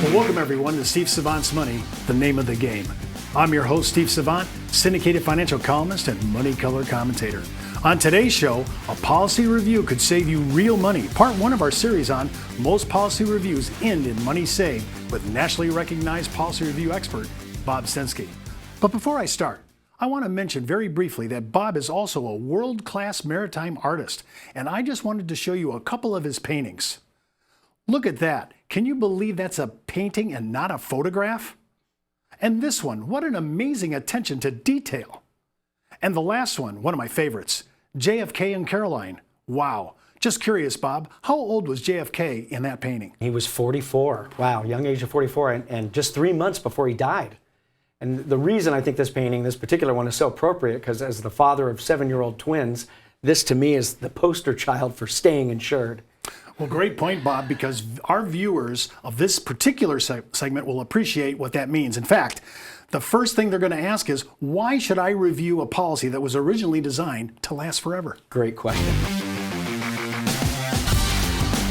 Well, welcome everyone to Steve Savant's Money, the name of the game. I'm your host, Steve Savant, syndicated financial columnist and money color commentator. On today's show, a policy review could save you real money. Part one of our series on most policy reviews end in money saved with nationally recognized policy review expert, Bob Senske. But before I start, I want to mention very briefly that Bob is also a world-class maritime artist, and I just wanted to show you a couple of his paintings. Look at that. Can you believe that's a painting and not a photograph? And this one, what an amazing attention to detail. And the last one of my favorites, JFK and Caroline. Wow. Just curious, Bob, how old was JFK in that painting? He was 44. Wow, young age of 44, and just 3 months before he died. And the reason I think this painting, this particular one, is so appropriate, because as the father of 7-year-old twins, this to me is the poster child for staying insured. Well, great point, Bob, because our viewers of this particular segment will appreciate what that means. In fact, the first thing they're going to ask is, why should I review a policy that was originally designed to last forever? Great question.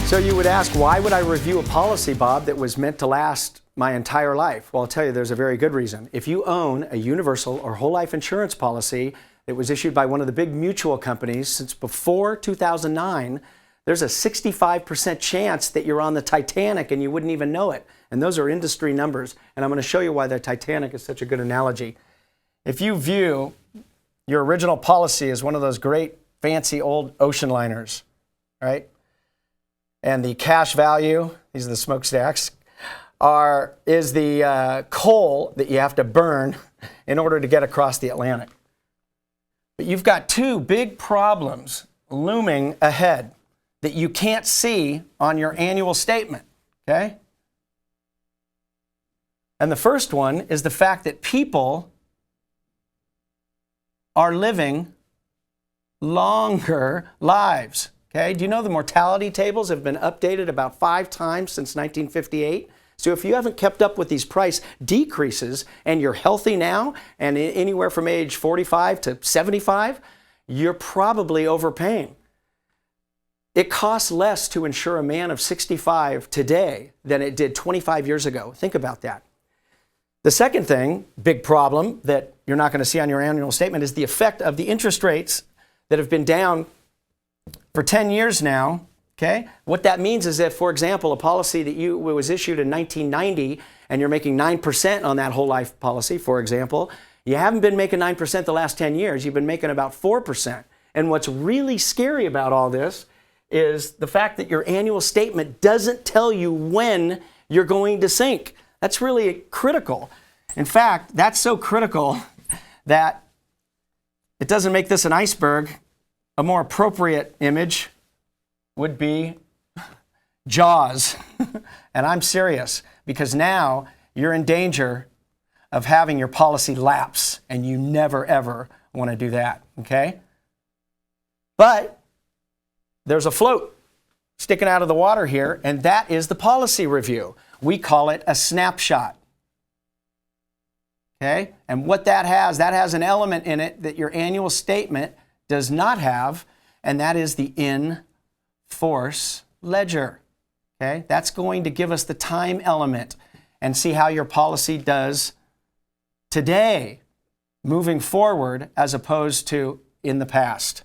So you would ask, why would I review a policy, Bob, that was meant to last my entire life? Well, I'll tell you, there's a very good reason. If you own a universal or whole life insurance policy that was issued by one of the big mutual companies since before 2009, there's a 65% chance that you're on the Titanic and you wouldn't even know it. And those are industry numbers. And I'm going to show you why the Titanic is such a good analogy. If you view your original policy as one of those great fancy old ocean liners, right? And the cash value, these are the smokestacks, is the coal that you have to burn in order to get across the Atlantic. But you've got two big problems looming ahead that you can't see on your annual statement, okay? And the first one is the fact that people are living longer lives, okay? Do you know the mortality tables have been updated about 5 times since 1958? So if you haven't kept up with these price decreases and you're healthy now and anywhere from age 45 to 75, you're probably overpaying. It costs less to insure a man of 65 today than it did 25 years ago. Think about that. The second thing, big problem that you're not going to see on your annual statement is the effect of the interest rates that have been down for 10 years now. Okay? What that means is that, for example, a policy that was issued in 1990 and you're making 9% on that whole life policy, for example, you haven't been making 9% the last 10 years. You've been making about 4%. And what's really scary about all this is the fact that your annual statement doesn't tell you when you're going to sink. That's really critical. In fact, that's so critical that it doesn't make this an iceberg. A more appropriate image would be Jaws. And I'm serious, because now you're in danger of having your policy lapse, and you never, ever want to do that, okay? But there's a float sticking out of the water here, and that is the policy review. We call it a snapshot. Okay? And what that has an element in it that your annual statement does not have, and that is the in-force ledger. Okay? That's going to give us the time element and see how your policy does today, moving forward, as opposed to in the past.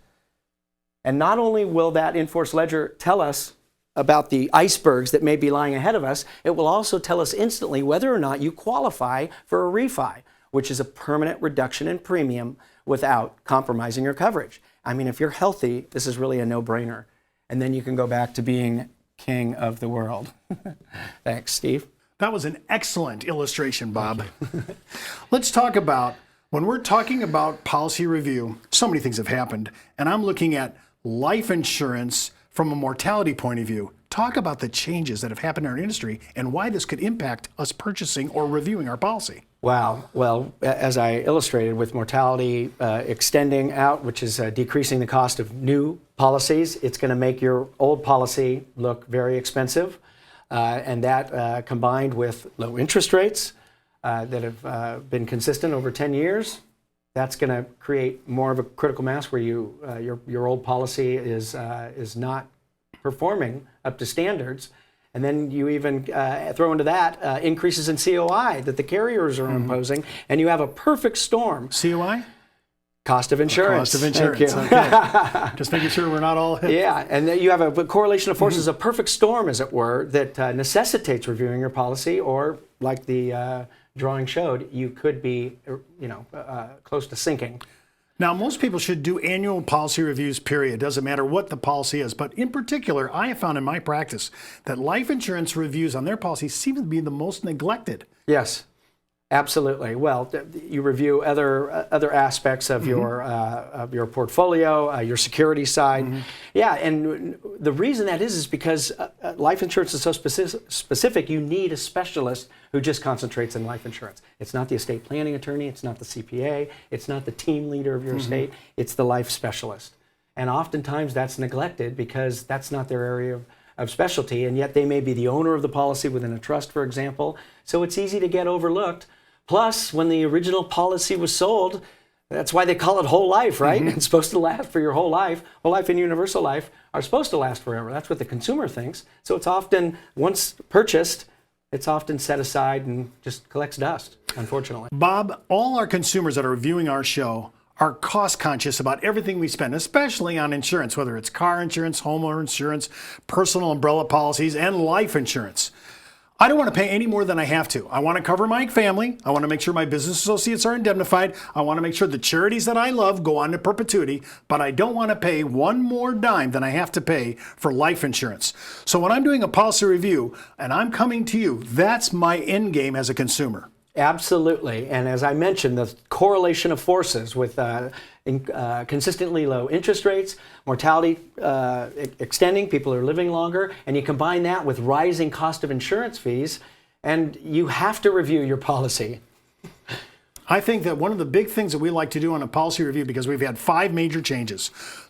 And not only will that in-force ledger tell us about the icebergs that may be lying ahead of us, it will also tell us instantly whether or not you qualify for a refi, which is a permanent reduction in premium without compromising your coverage. I mean, if you're healthy, this is really a no-brainer. And then you can go back to being king of the world. Thanks, Steve. That was an excellent illustration, Bob. Let's talk about, when we're talking about policy review, so many things have happened, and I'm looking at life insurance from a mortality point of view. Talk about the changes that have happened in our industry and why this could impact us purchasing or reviewing our policy. Wow. Well, as I illustrated, with mortality extending out, which is decreasing the cost of new policies, it's going to make your old policy look very expensive. And that combined with low interest rates that have been consistent over 10 years, that's going to create more of a critical mass where your old policy is not performing up to standards. And then you even throw into that increases in COI that the carriers are imposing, and you have a perfect storm. COI? Cost of insurance. Cost of insurance. Okay. Just making sure we're not all hit. Yeah, and then you have a correlation of forces, a perfect storm, as it were, that necessitates reviewing your policy, or like the drawing showed, you could be, close to sinking. Now, most people should do annual policy reviews, period. Doesn't matter what the policy is. But in particular, I have found in my practice that life insurance reviews on their policies seem to be the most neglected. Yes. Absolutely. Well, you review other aspects of your portfolio, your security side. Yeah, and the reason that is because life insurance is so specific. You need a specialist who just concentrates on life insurance. It's not the estate planning attorney. It's not the CPA. It's not the team leader of your estate. It's the life specialist. And oftentimes that's neglected because that's not their area of specialty, and yet they may be the owner of the policy within a trust, for example. So it's easy to get overlooked. Plus, when the original policy was sold, that's why they call it whole life, right? It's supposed to last for your whole life. Whole life and universal life are supposed to last forever. That's what the consumer thinks. So it's often, once purchased, it's often set aside and just collects dust, unfortunately. Bob, all our consumers that are viewing our show are cost conscious about everything we spend, especially on insurance, whether it's car insurance, homeowner insurance, personal umbrella policies, and life insurance. I don't want to pay any more than I have to. I want to cover my family. I want to make sure my business associates are indemnified. I want to make sure the charities that I love go on to perpetuity, but I don't want to pay one more dime than I have to pay for life insurance. So when I'm doing a policy review and I'm coming to you, that's my end game as a consumer. Absolutely. And as I mentioned, the correlation of forces with consistently low interest rates, mortality extending, people are living longer, and you combine that with rising cost of insurance fees, and you have to review your policy. I think that one of the big things that we like to do on a policy review, because we've had 5 major changes.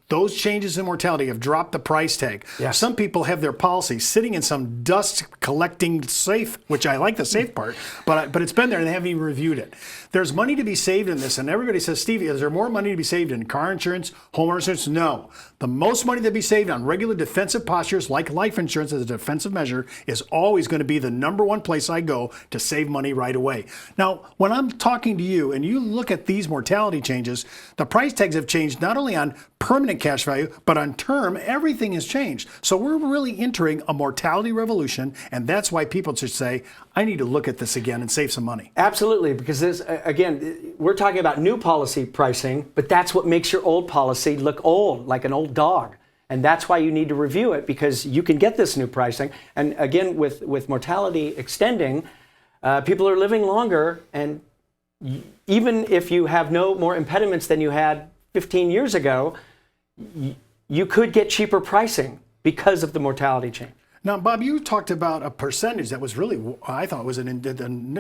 Those changes in mortality have dropped the price tag. Yes. Some people have their policy sitting in some dust collecting safe, which I like the safe part, but it's been there and they haven't even reviewed it. There's money to be saved in this, and everybody says, Stevie, is there more money to be saved in car insurance, home insurance? No. The most money to be saved on regular defensive postures like life insurance as a defensive measure is always going to be the #1 place I go to save money right away. Now, when I'm talking to you and you look at these mortality changes, the price tags have changed not only on permanent cash value, but on term, everything has changed. So we're really entering a mortality revolution, and that's why people should say, I need to look at this again and save some money. Absolutely, because this, again, we're talking about new policy pricing, but that's what makes your old policy look old, like an old dog. And that's why you need to review it, because you can get this new pricing. And again, with mortality extending, people are living longer, and even if you have no more impediments than you had 15 years ago, you could get cheaper pricing because of the mortality change. Now, Bob, you talked about a percentage that was really, I thought was an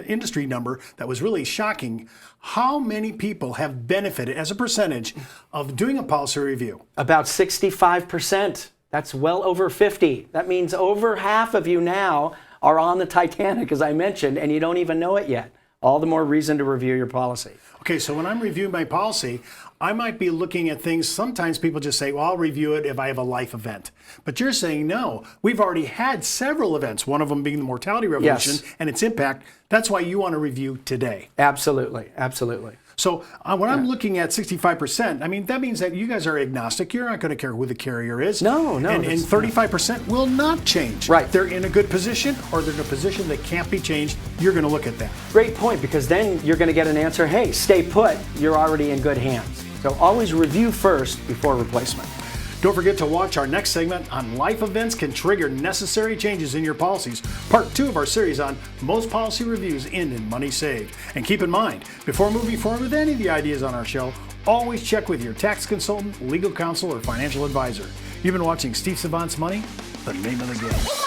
industry number that was really shocking. How many people have benefited as a percentage of doing a policy review? About 65%. That's well over 50. That means over half of you now are on the Titanic, as I mentioned, and you don't even know it yet. All the more reason to review your policy. Okay, so when I'm reviewing my policy, I might be looking at things. Sometimes people just say, well, I'll review it if I have a life event. But you're saying, no, we've already had several events, one of them being the mortality revolution and its impact. That's why you want to review today. Absolutely, absolutely. So when I'm looking at 65%, I mean, that means that you guys are agnostic. You're not going to care who the carrier is. No. And 35% will not change. Right. They're in a good position or they're in a position that can't be changed. You're going to look at that. Great point, because then you're going to get an answer, hey, stay put. You're already in good hands. So always review first before replacement. Don't forget to watch our next segment on life events can trigger necessary changes in your policies. Part 2 of our series on most policy reviews end in money saved. And keep in mind, before moving forward with any of the ideas on our show, always check with your tax consultant, legal counsel, or financial advisor. You've been watching Steve Savant's Money, the name of the game.